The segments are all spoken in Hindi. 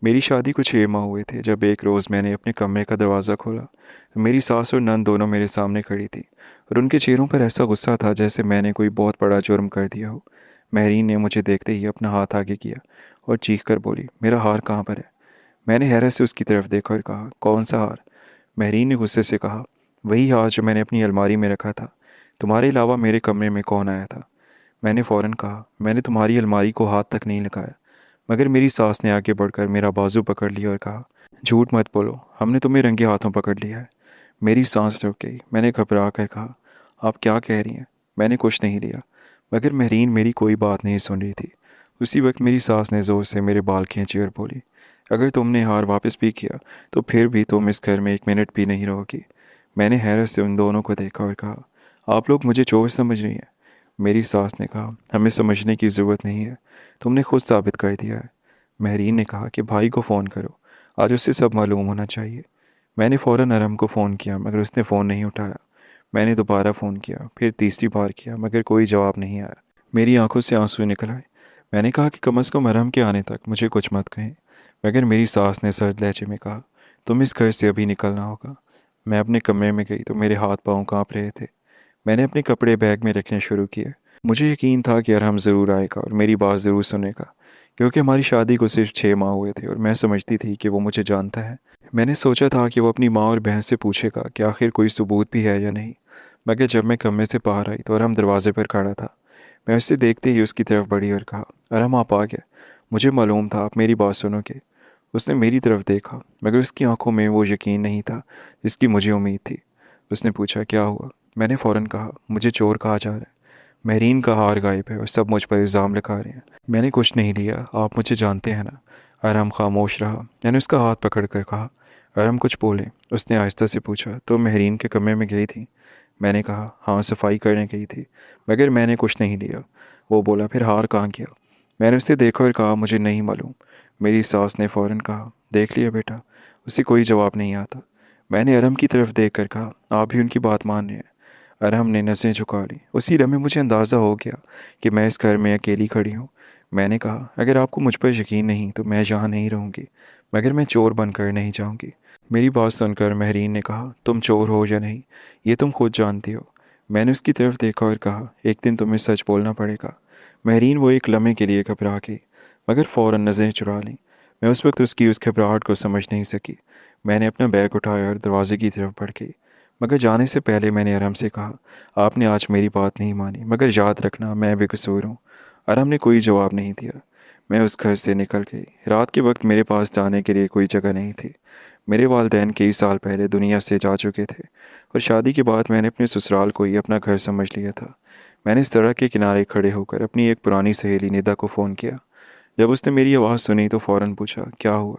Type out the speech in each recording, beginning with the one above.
मेरी शादी को 6 माह हुए थे जब एक रोज़ मैंने अपने कमरे का दरवाज़ा खोला तो मेरी सास और नंद दोनों मेरे सामने खड़ी थी और उनके चेहरों पर ऐसा गुस्सा था जैसे मैंने कोई बहुत बड़ा जुर्म कर दिया हो। महरीन ने मुझे देखते ही अपना हाथ आगे किया और चीख कर बोली, मेरा हार कहाँ पर है? मैंने हैरत से उसकी तरफ देखा और कहा, कौन सा हार? महरीन ने गुस्से से कहा, वही हार जो मैंने अपनी अलमारी में रखा था। तुम्हारे अलावा मेरे कमरे में कौन आया था? मैंने फ़ौरन कहा, मैंने तुम्हारी अलमारी को हाथ तक नहीं लगाया। मगर मेरी सास ने आगे बढ़कर मेरा बाजू पकड़ लिया और कहा, झूठ मत बोलो, हमने तुम्हें रंगे हाथों पकड़ लिया है। मेरी सांस रुक गई। मैंने घबरा कर कहा, आप क्या कह रही हैं? मैंने कुछ नहीं लिया। मगर महरीन मेरी कोई बात नहीं सुन रही थी। उसी वक्त मेरी सास ने ज़ोर से मेरे बाल खींचे और बोली, अगर तुमने हार वापस भी किया तो फिर भी तुम इस घर में 1 मिनट भी नहीं रहोगी। मैंने हैरत से उन दोनों को देखा और कहा, आप लोग मुझे चोर समझ रही हैं? मेरी सास ने कहा, हमें समझने की ज़रूरत नहीं है, तुमने खुद साबित कर दिया है। महरीन ने कहा कि भाई को फ़ोन करो, आज उससे सब मालूम होना चाहिए। मैंने फ़ौरन अरम को फ़ोन किया मगर उसने फ़ोन नहीं उठाया। मैंने दोबारा फ़ोन किया, फिर तीसरी बार किया मगर कोई जवाब नहीं आया। मेरी आंखों से आंसू निकल आए। मैंने कहा कि कम अज़ कम अरम के आने तक मुझे कुछ मत कहें। मगर मेरी सास ने सर्द लहजे में कहा, तुम इस घर से अभी निकलना होगा। मैं अपने कमरे में गई तो मेरे हाथ पाँव काँप रहे थे। मैंने अपने कपड़े बैग में रखने शुरू किए। मुझे यकीन था कि अरहम ज़रूर आएगा और मेरी बात ज़रूर सुनेगा, क्योंकि हमारी शादी को सिर्फ 6 माह हुए थे और मैं समझती थी कि वो मुझे जानता है। मैंने सोचा था कि वो अपनी माँ और बहन से पूछेगा कि आखिर कोई सबूत भी है या नहीं। मगर जब मैं कमरे से बाहर आई तो अरहम दरवाजे पर खड़ा था। मैं उसे देखते ही उसकी तरफ बढ़ी और कहा, अरहम आप आ गए। मुझे मालूम था आप मेरी बात सुनोगे। उसने मेरी तरफ देखा मगर उसकी आंखों में वो यकीन नहीं था जिसकी मुझे उम्मीद थी। उसने पूछा, क्या हुआ? मैंने फ़ौरन कहा, मुझे चोर कहा जा रहा है। महरीन का हार गायब है और सब मुझ पर इल्ज़ाम लगा रहे हैं। मैंने कुछ नहीं लिया, आप मुझे जानते हैं ना। अरहम खामोश रहा। मैंने उसका हाथ पकड़ कर कहा, अरहम कुछ बोले। उसने आहिस्ता से पूछा, तो महरीन के कमरे में गई थी? मैंने कहा, हाँ सफाई करने गई थी, मगर मैंने कुछ नहीं लिया। वो बोला, फिर हार कहाँ गया? मैंने उसे देखा और कहा, मुझे नहीं मालूम। मेरी सास ने फ़ौरन कहा, देख लिया बेटा, उसे कोई जवाब नहीं आता। मैंने अरहम की तरफ देख कर कहा, आप भी उनकी बात मान रहे हैं? अरहम ने नज़रें झुका ली। उसी लम्हे मुझे अंदाज़ा हो गया कि मैं इस घर में अकेली खड़ी हूँ। मैंने कहा, अगर आपको मुझ पर यकीन नहीं तो मैं यहाँ नहीं रहूँगी, मगर मैं चोर बनकर नहीं जाऊँगी। मेरी बात सुनकर महरीन ने कहा, तुम चोर हो या नहीं ये तुम खुद जानती हो। मैंने उसकी तरफ देखा और कहा, एक दिन तुम्हें सच बोलना पड़ेगा। महरीन वो एक लम्हे के लिए घबरा गई, मगर फ़ौरन नज़रें चुरा लीं। मैं उस वक्त उसकी उस घबराहट को समझ नहीं सकी। मैंने अपना बैग उठाया और दरवाजे की तरफ बढ़ गई। मगर जाने से पहले मैंने अरहम से कहा, आपने आज मेरी बात नहीं मानी, मगर याद रखना मैं बेकसूर हूँ। अरहम ने कोई जवाब नहीं दिया। मैं उस घर से निकल गई। रात के वक्त मेरे पास जाने के लिए कोई जगह नहीं थी। मेरे वालिदैन कई साल पहले दुनिया से जा चुके थे और शादी के बाद मैंने अपने ससुराल को ही अपना घर समझ लिया था। मैंने सड़क के किनारे खड़े होकर अपनी एक पुरानी सहेली निदा को फ़ोन किया। जब उसने मेरी आवाज़ सुनी तो फ़ौरन पूछा, क्या हुआ?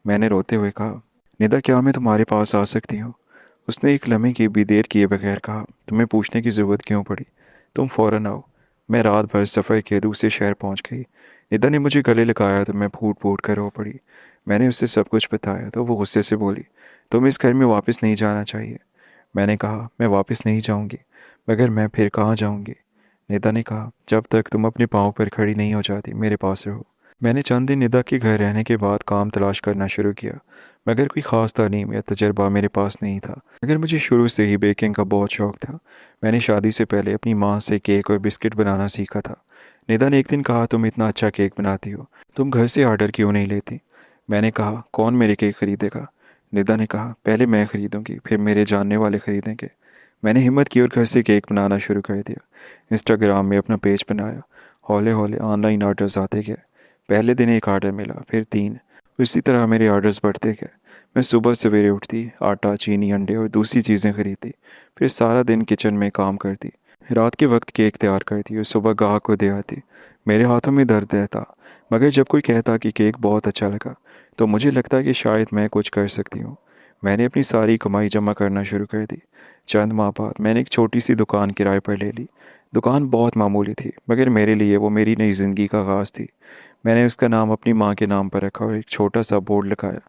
मैंने रोते हुए कहा, निदा क्या मैं तुम्हारे पास आ सकती हूँ? उसने एक लम्हे की भी देर किए बगैर कहा, तुम्हें पूछने की ज़रूरत क्यों पड़ी? तुम फ़ौरन आओ। मैं रात भर सफ़र के दूसरे शहर पहुंच गई। निदा ने मुझे गले लगाया तो मैं फूट फूट कर रो पड़ी। मैंने उससे सब कुछ बताया तो वो गुस्से से बोली, तुम इस घर में वापस नहीं जाना चाहिए। मैंने कहा, मैं वापस नहीं जाऊंगी, मगर मैं फिर कहाँ जाऊंगी? निदा ने कहा, जब तक तुम अपने पाँव पर खड़ी नहीं हो जाती मेरे पास रहो। मैंने चंद दिन निदा के घर रहने के बाद काम तलाश करना शुरू किया, मगर कोई ख़ास तालीम या तजर्बा मेरे पास नहीं था। मगर मुझे शुरू से ही बेकिंग का बहुत शौक़ था। मैंने शादी से पहले अपनी माँ से केक और बिस्किट बनाना सीखा था। निदा ने एक दिन कहा, तुम इतना अच्छा केक बनाती हो, तुम घर से ऑर्डर क्यों नहीं लेती? मैंने कहा, कौन मेरे केक ख़रीदेगा? निदा ने कहा, पहले मैं ख़रीदूँगी, फिर मेरे जानने वाले ख़रीदेंगे। मैंने हिम्मत की और घर से केक बनाना शुरू कर दिया। इंस्टाग्राम में अपना पेज बनाया। हौले हौले ऑनलाइन ऑर्डर्स आते गए। पहले दिन एक ऑर्डर मिला, फिर 3। इसी तरह मेरे ऑर्डर्स बढ़ते गए। मैं सुबह सवेरे उठती, आटा, चीनी, अंडे और दूसरी चीज़ें खरीदती, फिर सारा दिन किचन में काम करती। रात के वक्त केक तैयार करती और सुबह गाहक को दे आती। मेरे हाथों में दर्द रहता, मगर जब कोई कहता कि केक बहुत अच्छा लगा तो मुझे लगता कि शायद मैं कुछ कर सकती हूँ। मैंने अपनी सारी कमाई जमा करना शुरू कर दी। चंद माह बाद मैंने एक छोटी सी दुकान किराए पर ले ली। दुकान बहुत मामूली थी, मगर मेरे लिए वो मेरी नई ज़िंदगी का आगाज़ थी। मैंने उसका नाम अपनी माँ के नाम पर रखा और एक छोटा सा बोर्ड लगाया।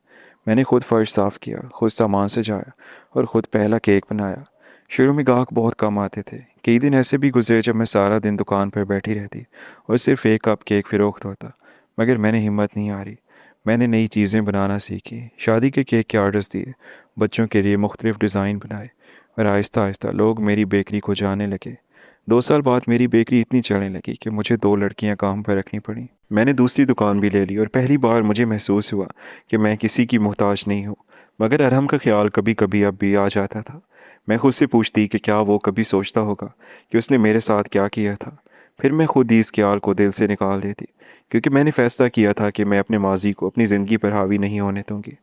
मैंने खुद फर्श साफ़ किया, खुद सामान सजाया और ख़ुद पहला केक बनाया। शुरू में ग्राहक बहुत कम आते थे। कई दिन ऐसे भी गुजरे जब मैं सारा दिन दुकान पर बैठी रहती और सिर्फ एक कप केक फ़रोख्त होता, मगर मैंने हिम्मत नहीं हारी। मैंने नई चीज़ें बनाना सीखी, शादी के केक के आर्डर्स दिए, बच्चों के लिए मुख्तलिफ डिज़ाइन बनाए और आहिस्ता आहिस्ता लोग मेरी बेकरी को जानने लगे। 2 साल बाद मेरी बेकरी इतनी चलने लगी कि मुझे 2 लड़कियां काम पर रखनी पड़ी। मैंने दूसरी दुकान भी ले ली और पहली बार मुझे महसूस हुआ कि मैं किसी की मोहताज नहीं हूँ। मगर अरहम का ख्याल कभी कभी अब भी आ जाता था। मैं खुद से पूछती कि क्या वो कभी सोचता होगा कि उसने मेरे साथ क्या किया था। फिर मैं खुद ही इस ख्याल को दिल से निकाल देती, क्योंकि मैंने फ़ैसला किया था कि मैं अपने माजी को अपनी ज़िंदगी पर हावी नहीं होने दूंगी।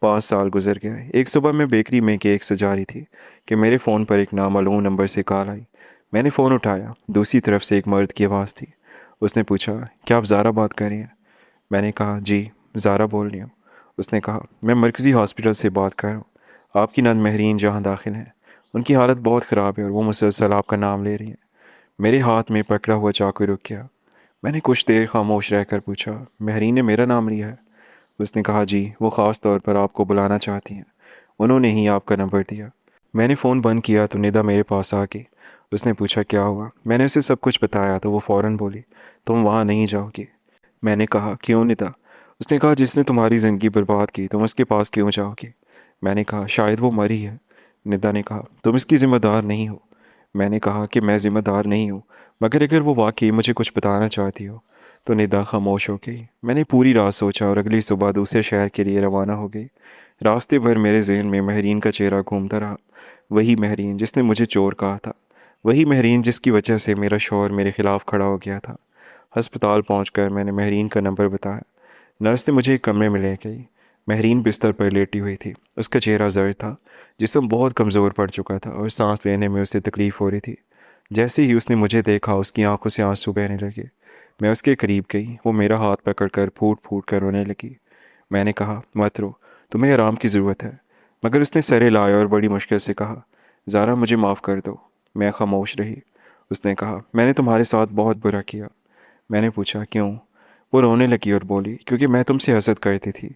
5 साल गुजर गए। एक सुबह मैं बेकरी में केक सजा रही थी कि मेरे फ़ोन पर एक नामालूम नंबर से कॉल आई। मैंने फ़ोन उठाया। दूसरी तरफ से एक मर्द की आवाज़ थी। उसने पूछा, क्या आप ज़ारा बात कर रही हैं? मैंने कहा, जी, ज़ारा बोल रही हूँ। उसने कहा, मैं मरकज़ी हॉस्पिटल से बात कर रहा हूँ। आपकी नंद महरीन जहाँ दाखिल हैं, उनकी हालत बहुत ख़राब है और वो मुसलसल आपका नाम ले रही हैं। मेरे हाथ में पकड़ा हुआ चाकू रुक गया। मैंने कुछ देर खामोश रहकर पूछा, महरीन ने मेरा नाम लिया है? उसने कहा, जी, वो ख़ास तौर पर आपको बुलाना चाहती हैं। उन्होंने ही आपका नंबर दिया। मैंने फ़ोन बंद किया तो निदा मेरे पास आ गई। उसने पूछा, क्या हुआ? मैंने उसे सब कुछ बताया तो वो फ़ौरन बोली, तुम वहाँ नहीं जाओगी। मैंने कहा, क्यों निदा? उसने कहा, जिसने तुम्हारी ज़िंदगी बर्बाद की तुम उसके पास क्यों जाओगी? मैंने कहा, शायद वो मरी है। निदा ने कहा, तुम इसकी ज़िम्मेदार नहीं हो। मैंने कहा कि मैं ज़िम्मेदार नहीं हूँ, मगर अगर वो वाकई मुझे कुछ बताना चाहती हो। तो निदा खामोश हो गई। मैंने पूरी रात सोचा और अगली सुबह दूसरे शहर के लिए रवाना हो गई। रास्ते भर मेरे जहन में महरीन का चेहरा घूमता रहा। वही महरीन जिसने मुझे चोर कहा था, वही महरीन जिसकी वजह से मेरा शौहर मेरे खिलाफ खड़ा हो गया था। अस्पताल पहुंचकर मैंने महरीन का नंबर बताया। नर्स ने मुझे एक कमरे में ले गई। महरीन बिस्तर पर लेटी हुई थी। उसका चेहरा जर्द था, जिस्म बहुत कमज़ोर पड़ चुका था और सांस लेने में उसे तकलीफ़ हो रही थी। जैसे ही उसने मुझे देखा उसकी आंखों से आंसू बहने लगे। मैं उसके करीब गई। वो मेरा हाथ पकड़कर फूट फूट कर रोने लगी। मैंने कहा, मत रो, तुम्हें आराम की ज़रूरत है। मगर उसने सर हिलाया और बड़ी मुश्किल से कहा, ज़ारा, मुझे माफ़ कर दो। मैं खामोश रही। उसने कहा, मैंने तुम्हारे साथ बहुत बुरा किया। मैंने पूछा, क्यों? वो रोने लगी और बोली, क्योंकि मैं तुमसे हसद करती थी।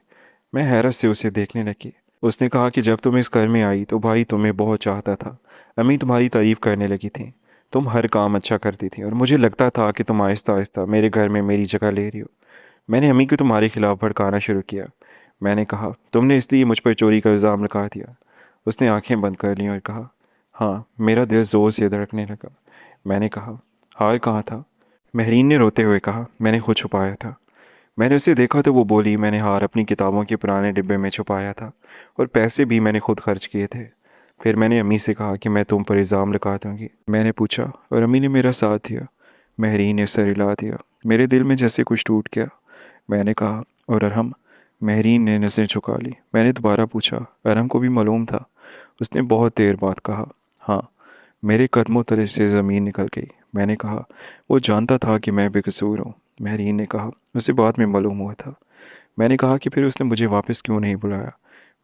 मैं हैरत से उसे देखने लगी। उसने कहा कि जब तुम इस घर में आई तो भाई तुम्हें बहुत चाहता था। अम्मी तुम्हारी तारीफ़ करने लगी थी। तुम हर काम अच्छा करती थी और मुझे लगता था कि तुम आहिस्ता आहिस्ता मेरे घर में मेरी जगह ले रही हो। मैंने अम्मी को तुम्हारे खिलाफ भड़काना शुरू किया। मैंने कहा, तुमने इसलिए मुझ पर चोरी का इल्ज़ाम लगा दिया। उसने आंखें बंद कर लीं और कहा, हाँ। मेरा दिल ज़ोर से धड़कने लगा। मैंने कहा, हार कहाँ था? महरीन ने रोते हुए कहा, मैंने खुद छुपाया था। मैंने उसे देखा तो वो बोली, मैंने हार अपनी किताबों के पुराने डिब्बे में छुपाया था और पैसे भी मैंने खुद खर्च किए थे। फिर मैंने अम्मी से कहा कि मैं तुम पर इल्ज़ाम लगा दूंगी। मैंने पूछा और अम्मी ने मेरा साथ दिया। महरीन ने सर हिला दिया। मेरे दिल में जैसे कुछ टूट गया। मैंने कहा, और अरहम? महरीन ने नज़रें झुका ली। मैंने दोबारा पूछा, अरहम को भी मालूम था? उसने बहुत देर बाद कहा, हाँ। मेरे कदमों तले से ज़मीन निकल गई। मैंने कहा, वो जानता था कि मैं बेकसूर हूँ? महरीन ने कहा, उसे बाद में मालूम हुआ था। मैंने कहा कि फिर उसने मुझे वापस क्यों नहीं बुलाया?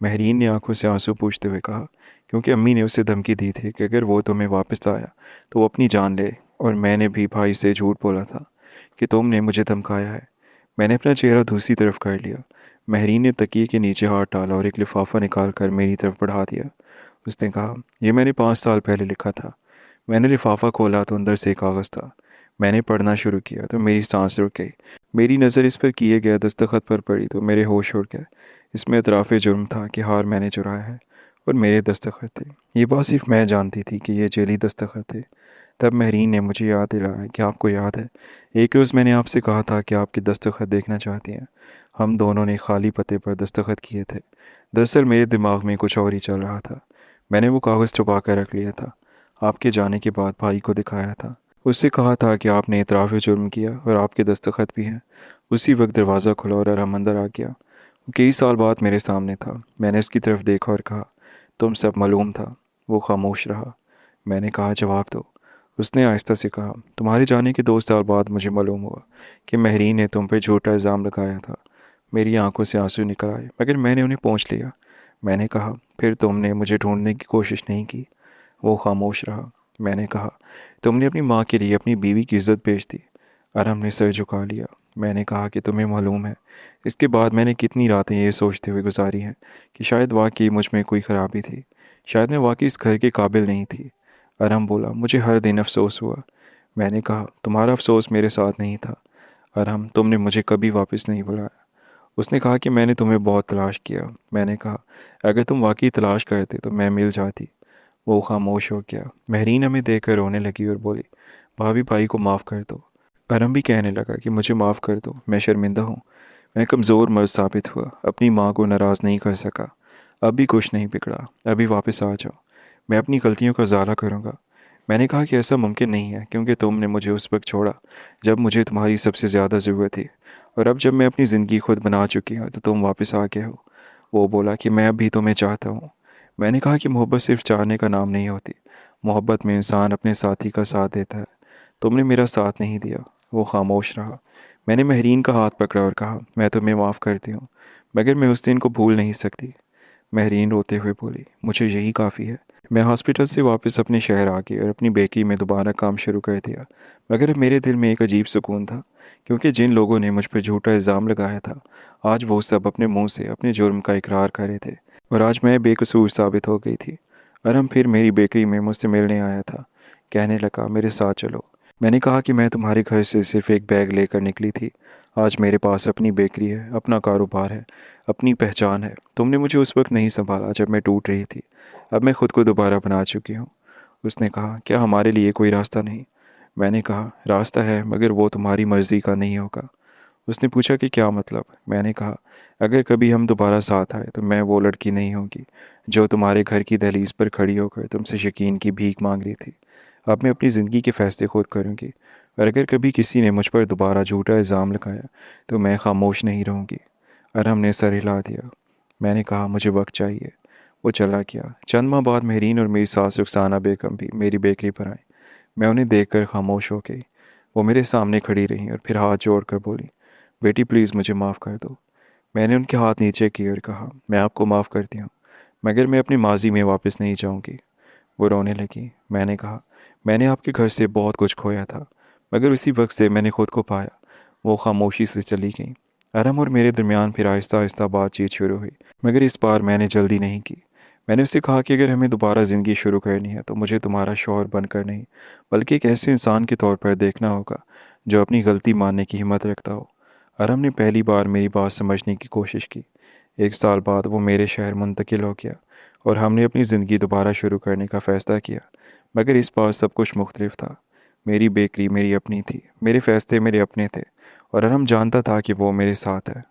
महरीन ने आंखों से आंसू पूछते हुए कहा, क्योंकि अम्मी ने उसे धमकी दी थी कि अगर वो तुम्हें वापस लाया तो वो अपनी जान ले। और मैंने भी भाई से झूठ बोला था कि तुमने मुझे धमकाया है। मैंने अपना चेहरा दूसरी तरफ कर लिया। महरीन ने तकिए के नीचे हाथ डाला और एक लिफाफा निकाल कर मेरी तरफ बढ़ा दिया। उसने कहा, यह मैंने 5 साल पहले लिखा था। मैंने लिफाफा खोला तो अंदर से एक कागज़ था। मैंने पढ़ना शुरू किया तो मेरी सांस रुक गई। मेरी नज़र इस पर किए गए दस्तखत पर पड़ी तो मेरे होश उड़ गए। इसमें इतराफ़ जुर्म था कि हार मैंने चुराया है और मेरे दस्तखत थे। ये बात सिर्फ मैं जानती थी कि ये जेली दस्तखत थे। तब महरीन ने मुझे याद दिलाया कि आपको याद है, एक रोज़ मैंने आपसे कहा था कि आपके दस्तखत देखना चाहती हैं। हम दोनों ने खाली पते पर दस्तखत किए थे। दरअसल मेरे दिमाग में कुछ और ही चल रहा था। मैंने वो कागज़ छुपा कर रख लिया था। आपके जाने के बाद भाई को दिखाया था। उससे कहा था कि आपने इतराफ़ जुर्म किया और आपके दस्तखत भी हैं। उसी वक्त दरवाज़ा खुला और अरहम अंदर आ गया। वो कई साल बाद मेरे सामने था। मैंने उसकी तरफ देखा और कहा, तुम सब मालूम था? वो खामोश रहा। मैंने कहा, जवाब दो। उसने आहिस्ता से कहा, तुम्हारे जाने के 2 साल बाद मुझे मालूम हुआ कि महरीन ने तुम पर झूठा इल्ज़ाम लगाया था। मेरी आंखों से आंसू निकल आए, मगर मैंने उन्हें पोंछ लिया। मैंने कहा, फिर तुमने मुझे ढूंढने की कोशिश नहीं की? वो खामोश रहा। मैंने कहा, तुमने अपनी माँ के लिए अपनी बीवी की इज्जत बेच दी। अरहम ने सर झुका लिया। मैंने कहा कि तुम्हें मालूम है, इसके बाद मैंने कितनी रातें ये सोचते हुए गुजारी हैं कि शायद वाकई मुझ में कोई ख़राबी थी। शायद मैं वाकई इस घर के काबिल नहीं थी। अरहम बोला, मुझे हर दिन अफसोस हुआ। मैंने कहा, तुम्हारा अफसोस मेरे साथ नहीं था। अरहम, तुमने मुझे कभी वापस नहीं बुलाया। उसने कहा कि मैंने तुम्हें बहुत तलाश किया। मैंने कहा, अगर तुम वाकई तलाश करते तो मैं मिल जाती। वो खामोश हो गया। महरीन हमें देखकर रोने लगी और बोली, भाभी भाई को माफ़ कर दो। अरम भी कहने लगा कि मुझे माफ़ कर दो, मैं शर्मिंदा हूँ। मैं कमज़ोर मर्द साबित हुआ, अपनी माँ को नाराज़ नहीं कर सका। अब भी कुछ नहीं बिगड़ा, अभी वापस आ जाओ, मैं अपनी गलतियों का इजाला करूँगा। मैंने कहा कि ऐसा मुमकिन नहीं है, क्योंकि तुमने मुझे उस वक्त छोड़ा जब मुझे तुम्हारी सबसे ज़्यादा ज़रूरत थी, और अब जब मैं अपनी ज़िंदगी खुद बना चुकी हूँ तो तुम वापस आ गए हो। वो बोला कि मैं अब भी तुम्हें चाहता हूँ। मैंने कहा कि मोहब्बत सिर्फ चाहने का नाम नहीं होती, मोहब्बत में इंसान अपने साथी का साथ देता है। तुमने मेरा साथ नहीं दिया। वो खामोश रहा। मैंने महरीन का हाथ पकड़ा और कहा, मैं तुम्हें माफ़ करती हूँ, मगर मैं उस दिन को भूल नहीं सकती। महरीन रोते हुए बोली, मुझे यही काफ़ी है। मैं हॉस्पिटल से वापस अपने शहर आ गई और अपनी बेकरी में दोबारा काम शुरू कर दिया। मगर अब मेरे दिल में एक अजीब सुकून था, क्योंकि जिन लोगों ने मुझ पर झूठा इल्ज़ाम लगाया था, आज वो सब अपने मुंह से अपने जुर्म का इकरार कर रहे थे, और आज मैं बेकसूर साबित हो गई थी। अरम फिर मेरी बेकरी में मुझसे मिलने आया था। कहने लगा, मेरे साथ चलो। मैंने कहा कि मैं तुम्हारे घर से सिर्फ एक बैग लेकर निकली थी। आज मेरे पास अपनी बेकरी है, अपना कारोबार है, अपनी पहचान है। तुमने मुझे उस वक्त नहीं संभाला जब मैं टूट रही थी, अब मैं खुद को दोबारा बना चुकी हूँ। उसने कहा, क्या हमारे लिए कोई रास्ता नहीं? मैंने कहा, रास्ता है, मगर वो तुम्हारी मर्ज़ी का नहीं होगा। उसने पूछा कि क्या मतलब? मैंने कहा, अगर कभी हम दोबारा साथ आए तो मैं वो लड़की नहीं होगी जो तुम्हारे घर की दहलीज पर खड़ी होकर तुमसे यकीन की भीख मांग रही थी। अब मैं अपनी ज़िंदगी के फ़ैसले खुद करूँगी, और अगर कभी किसी ने मुझ पर दोबारा झूठा इल्ज़ाम लगाया तो मैं खामोश नहीं रहूँगी। अरहम ने सर हिला दिया। मैंने कहा, मुझे वक्त चाहिए। वो चला गया। चंद माह बाद महरीन और मेरी सास रुखसाना बेगम भी मेरी बेकरी पर आई। मैं उन्हें देखकर खामोश हो गई। वो मेरे सामने खड़ी रहीं और फिर हाथ जोड़कर बोली, बेटी प्लीज़ मुझे माफ़ कर दो। मैंने उनके हाथ नीचे किए और कहा, मैं आपको माफ़ करती हूँ, मगर मैं अपनी माजी में वापस नहीं जाऊँगी। वो रोने लगी। मैंने कहा, मैंने आपके घर से बहुत कुछ खोया था, मगर उसी वक्त से मैंने खुद को पाया। वो खामोशी से चली गई। अरम और मेरे दरमियान फिर आहिस्ता आहिस्ता बातचीत शुरू हुई, मगर इस बार मैंने जल्दी नहीं की। मैंने उससे कहा कि अगर हमें दोबारा ज़िंदगी शुरू करनी है तो मुझे तुम्हारा शौहर बनकर नहीं, बल्कि एक ऐसे इंसान के तौर पर देखना होगा जो अपनी गलती मानने की हिम्मत रखता हो। अरम ने पहली बार मेरी बात समझने की कोशिश की। 1 साल बाद वो मेरे शहर मुंतकिल हो गया और हमने अपनी ज़िंदगी दोबारा शुरू करने का फ़ैसला किया। मगर इस बार सब कुछ मुख्तलिफ था। मेरी बेकरी मेरी अपनी थी, मेरे फ़ैसले मेरे अपने थे, और अरम जानता था कि वो मेरे साथ है।